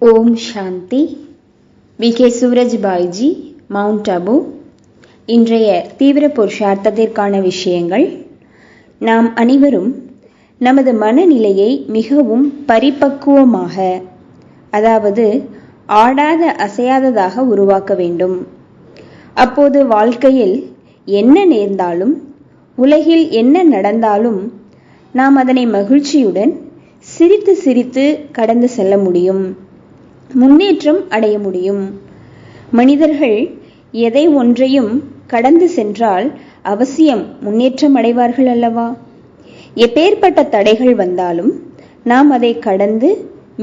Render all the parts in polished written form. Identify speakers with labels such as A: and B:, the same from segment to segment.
A: ஓம் சாந்தி. VK. சூரஜ்பாய்ஜி, mount Abu. இன்றைய தீவிர புருஷார்த்தத்திற்கான விஷயங்கள். நாம் அனைவரும் நமது மனநிலையை மிகவும் பரிபக்குவமாக, அதாவது ஆடாத அசையாததாக உருவாக்க வேண்டும். அப்போது வாழ்க்கையில் என்ன நேர்ந்தாலும், உலகில் என்ன நடந்தாலும் நாம் அதனை மகிழ்ச்சியுடன் சிரித்து சிரித்து கடந்து செல்ல முடியும், முன்னேற்றம் அடைய முடியும். மனிதர்கள் எதை ஒன்றையும் கடந்து சென்றால் அவசியம் முன்னேற்றம் அடைவார்கள் அல்லவா? எப்பேற்பட்ட தடைகள் வந்தாலும் நாம் அதை கடந்து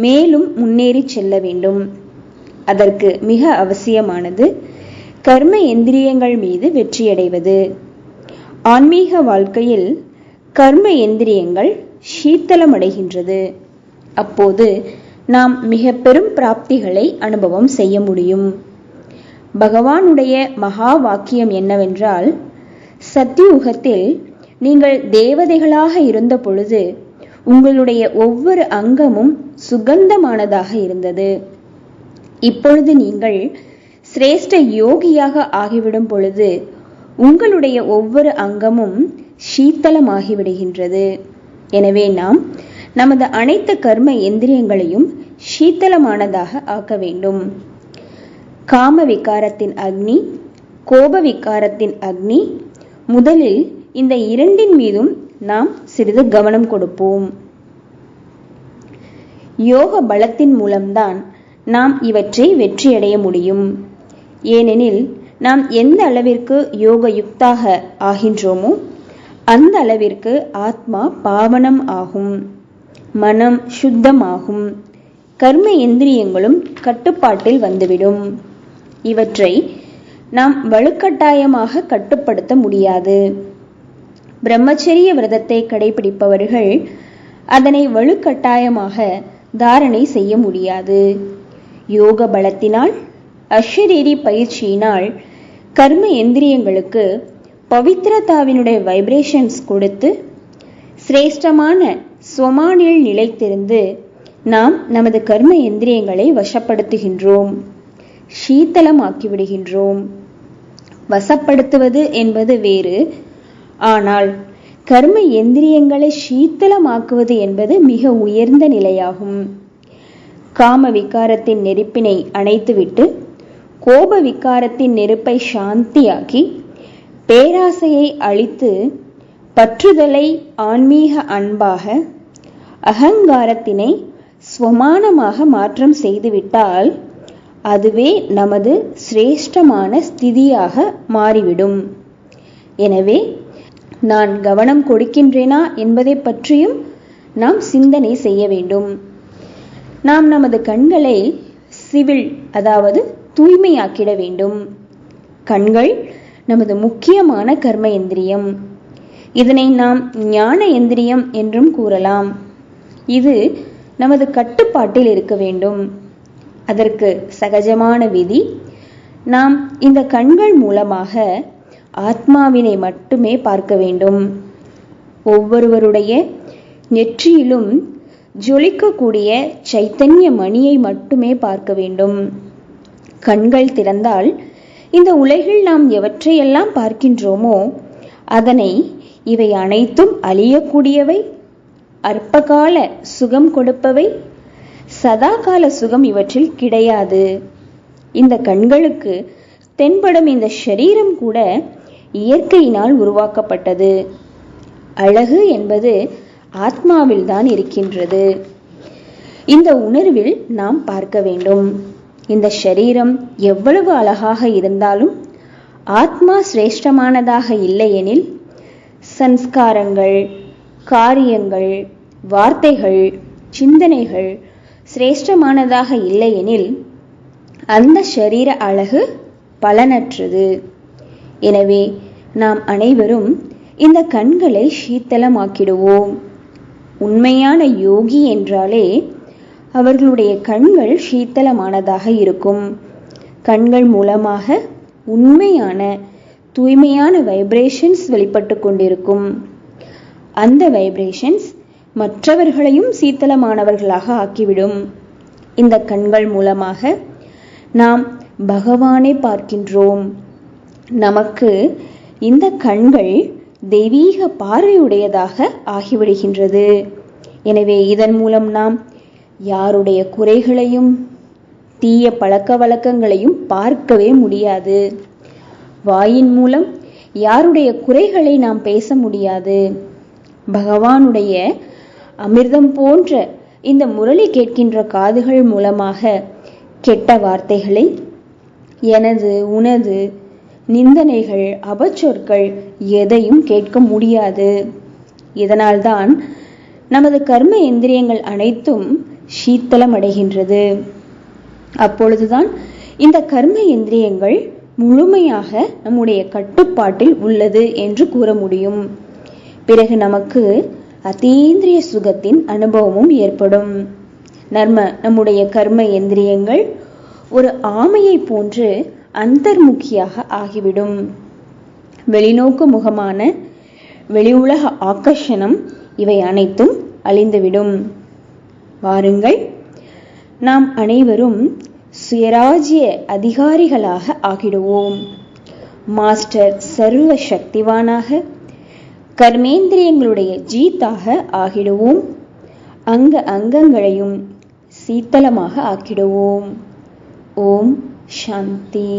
A: மேலும் முன்னேறி செல்ல வேண்டும். அதற்கு மிக அவசியமானது கர்ம எந்திரியங்கள் மீது வெற்றியடைவது. ஆன்மீக வாழ்க்கையில் கர்ம எந்திரியங்கள் சீத்தளமடைகின்றது. அப்போது நாம் மிக பெரும் பிராப்திகளை அனுபவம் செய்ய முடியும். பகவானுடைய மகா வாக்கியம் என்னவென்றால், சத்தியுகத்தில் நீங்கள் தேவதைகளாக இருந்த பொழுது உங்களுடைய ஒவ்வொரு அங்கமும் சுகந்தமானதாக இருந்தது. இப்பொழுது நீங்கள் சிரேஷ்ட யோகியாக ஆகிவிடும் பொழுது உங்களுடைய ஒவ்வொரு அங்கமும் சீத்தளமாகிவிடுகின்றது. எனவே நாம் நமது அனைத்து கர்ம எந்திரியங்களையும் சீத்தளமானதாக ஆக்க வேண்டும். காம விகாரத்தின் அக்னி, கோப விகாரத்தின் அக்னி, முதலில் இந்த இரண்டின் மீதும் நாம் சிறிது கவனம் கொடுப்போம். யோக பலத்தின் மூலம்தான் நாம் இவற்றை வெற்றியடைய முடியும். ஏனெனில் நாம் எந்த அளவிற்கு யோக யுக்தாக ஆகின்றோமோ அந்த அளவிற்கு ஆத்மா பாவனம் ஆகும், மனம் சுத்தமாகும், கர்ம எந்திரியங்களும் கட்டுப்பாட்டில் வந்துவிடும். இவற்றை நாம் வலுக்கட்டாயமாக கட்டுப்படுத்த முடியாது. பிரம்மச்சரிய விரதத்தை கடைபிடிப்பவர்கள் அதனை வலுக்கட்டாயமாக தாரணை செய்ய முடியாது. யோக பலத்தினால், அஷரீரி பயிற்சியினால் கர்ம எந்திரியங்களுக்கு பவித்ரதாவினுடைய வைப்ரேஷன்ஸ் கொடுத்து சிரேஷ்டமான ஸ்வமானில் நிலைத்திருந்து நாம் நமது கர்ம எந்திரியங்களை வசப்படுத்துகின்றோம், சீத்தளமாக்கிவிடுகின்றோம். வசப்படுத்துவது என்பது வேறு, ஆனால் கர்ம எந்திரியங்களை சீத்தளமாக்குவது என்பது மிக உயர்ந்த நிலையாகும். காம விகாரத்தின் நெருப்பினை அணைத்துவிட்டு கோப விகாரத்தின் நெருப்பை சாந்தியாக்கி பேராசையை அழித்து பற்றுதலை ஆன்மீக அன்பாக, அகங்காரத்தினை ஸ்வமானமாக மாற்றம் செய்துவிட்டால் அதுவே நமது சிரேஷ்டமான ஸ்திதியாக மாறிவிடும். எனவே நான் கவனம் கொடுக்கின்றேனா என்பதை பற்றியும் நாம் சிந்தனை செய்ய வேண்டும். நாம் நமது கண்களை சிவில், அதாவது தூய்மையாக்கிட வேண்டும். கண்கள் நமது முக்கியமான கர்ம எந்திரியம். இதனை நாம் ஞான எந்திரியம் என்றும் கூறலாம். இது நமது கட்டுப்பாட்டில் இருக்க வேண்டும். அதற்கு சகஜமான விதி, நாம் இந்த கண்கள் மூலமாக ஆத்மாவினை மட்டுமே பார்க்க வேண்டும். ஒவ்வொருவருடைய நெற்றியிலும் ஜொலிக்கக்கூடிய சைத்தன்ய மணியை மட்டுமே பார்க்க வேண்டும். கண்கள் திறந்தால் இந்த உலகில் நாம் எவற்றையெல்லாம் பார்க்கின்றோமோ அதனை இவை அனைத்தும் அழியக்கூடியவை, அற்பகால சுகம் கொடுப்பவை, சதாகால சுகம் இவற்றில் கிடையாது. இந்த கண்களுக்கு தென்படும் இந்த ஷரீரம் கூட இயற்கையினால் உருவாக்கப்பட்டது. அழகு என்பது ஆத்மாவில் தான் இருக்கின்றது. இந்த உணர்வில் நாம் பார்க்க வேண்டும். இந்த ஷரீரம் எவ்வளவு அழகாக இருந்தாலும் ஆத்மா சிரேஷ்டமானதாக இல்லையெனில், சன்ஸ்காரங்கள், காரியங்கள், வார்த்தைகள், சிந்தனைகள் சிரேஷ்டமானதாக இல்லையெனில் அந்த ஷரீர அழகு பலனற்றது. எனவே நாம் அனைவரும் இந்த கண்களை சீத்தளமாக்கிடுவோம். உண்மையான யோகி என்றாலே அவர்களுடைய கண்கள் சீத்தளமானதாக இருக்கும். கண்கள் மூலமாக உண்மையான தூய்மையான வைப்ரேஷன்ஸ் வெளிப்பட்டு கொண்டிருக்கும். அந்த வைப்ரேஷன்ஸ் மற்றவர்களையும் சீத்தளமானவர்களாக ஆக்கிவிடும். இந்த கண்கள் மூலமாக நாம் பகவானை பார்க்கின்றோம். நமக்கு இந்த கண்கள் தெய்வீக பார்வையுடையதாக ஆகிவிடுகின்றது. எனவே இதன் மூலம் நாம் யாருடைய குறைகளையும் தீய பழக்க வழக்கங்களையும் பார்க்கவே முடியாது. வாயின் மூலம் யாருடைய குறைகளை நாம் பேச முடியாது. பகவானுடைய அமிர்தம் போன்ற இந்த முரளி கேட்கின்ற காதுகள் மூலமாக கெட்ட வார்த்தைகளை, எனது உனது நிந்தனைகள், அபச்சொற்கள் எதையும் கேட்க முடியாது. இதனால்தான் நமது கர்ம இந்திரியங்கள் அனைத்தும் சீத்தலம் அடைகின்றது. அப்பொழுதுதான் இந்த கர்ம இந்திரியங்கள் முழுமையாக நம்முடைய கட்டுப்பாட்டில் உள்ளது என்று கூற முடியும். பிறகு நமக்கு அதீந்திரிய சுகத்தின் அனுபவமும் ஏற்படும். நம்முடைய கர்ம இந்திரியங்கள் ஒரு ஆமையை போன்று அந்தர்முகியாக ஆகிவிடும். வெளிநோக்கு முகமான வெளி உலக ஆகர்ஷணம் இவை அனைத்தும் அழிந்துவிடும். வாருங்கள், நாம் அனைவரும் சுயராஜ்ய அதிகாரிகளாக ஆகிடுவோம். மாஸ்டர் சர்வ சக்திவானாக கர்மேந்திரியங்களுடைய ஜீத்தாக ஆகிடுவோம். அங்கங்களையும் சீத்தலமாக ஆக்கிடுவோம். ஓம் சாந்தி.